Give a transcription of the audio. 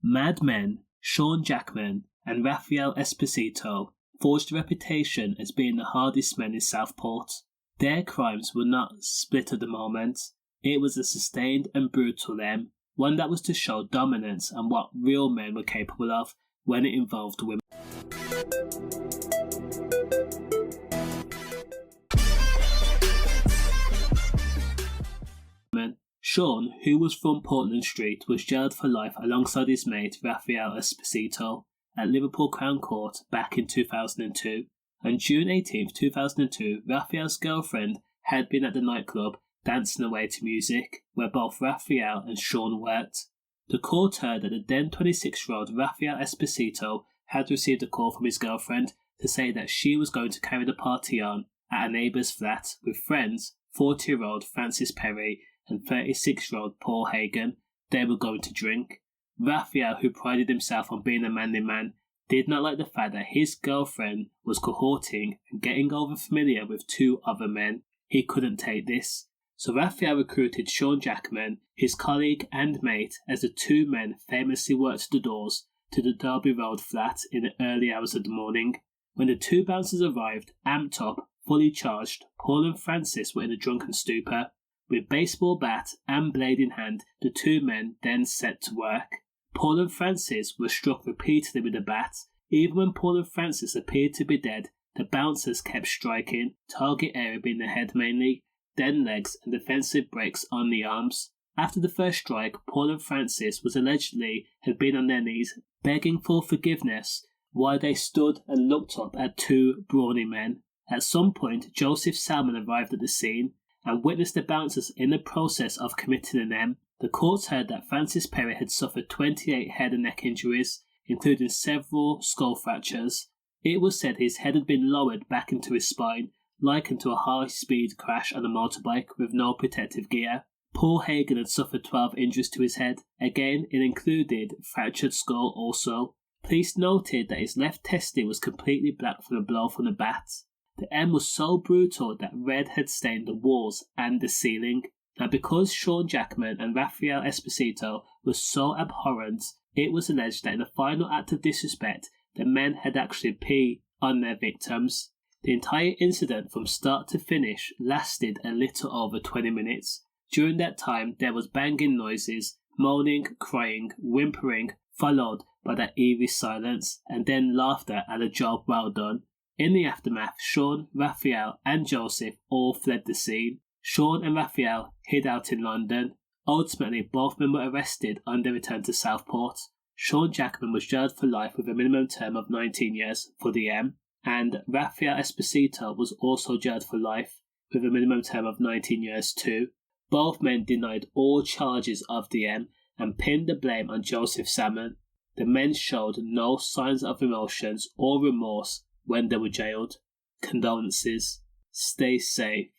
Madmen Sean Jackman and Raffaele Esposito forged a reputation as being the hardest men in Southport. Their crimes were not split at the moment. It was a sustained and brutal M, one that was to show dominance and what real men were capable of when it involved women. Sean, who was from Portland Street, was jailed for life alongside his mate Raffaele Esposito at Liverpool Crown Court back in 2002. On June 18, 2002, Raffaele's girlfriend had been at the nightclub dancing away to music, where both Raffaele and Sean worked. The court heard that the then 26-year-old Raffaele Esposito had received a call from his girlfriend to say that she was going to carry the party on at a neighbour's flat with friends 40-year-old Francis Perry and 36-year-old Paul Hagen. They were going to drink. Raffaele, who prided himself on being a manly man, did not like the fact that his girlfriend was cohorting and getting over familiar with two other men. He couldn't take this. So Raffaele recruited Sean Jackman, his colleague and mate, as the two men famously worked the doors to the Derby Road flat in the early hours of the morning. When the two bouncers arrived, amped up, fully charged, Paul and Francis were in a drunken stupor. With baseball bat and blade in hand, the two men then set to work. Paul and Francis were struck repeatedly with the bat. Even when Paul and Francis appeared to be dead, the bouncers kept striking, target area being the head mainly, then legs and defensive breaks on the arms. After the first strike, Paul and Francis was allegedly had been on their knees, begging for forgiveness, while they stood and looked up at two brawny men. At some point, Joseph Salmon arrived at the scene and witnessed the bouncers in the process of committing an M. The court heard that Francis Perry had suffered 28 head and neck injuries, including several skull fractures. It was said his head had been lowered back into his spine, likened to a high-speed crash on a motorbike with no protective gear. Paul Hagen had suffered 12 injuries to his head. Again, it included fractured skull also. Police noted that his left testy was completely black from a blow from the bat. The M was so brutal that red had stained the walls and the ceiling. And because Sean Jackman and Raffaele Esposito were so abhorrent, it was alleged that in the final act of disrespect, the men had actually peed on their victims. The entire incident from start to finish lasted a little over 20 minutes. During that time, there was banging noises, moaning, crying, whimpering, followed by that eerie silence, and then laughter at a job well done. In the aftermath, Sean, Raffaele and Joseph all fled the scene. Sean and Raffaele hid out in London. Ultimately, both men were arrested on their return to Southport. Sean Jackman was jailed for life with a minimum term of 19 years for the M, and Raffaele Esposito was also jailed for life with a minimum term of 19 years too. Both men denied all charges of the M and pinned the blame on Joseph Salmon. The men showed no signs of emotions or remorse when they were jailed. Condolences. Stay safe.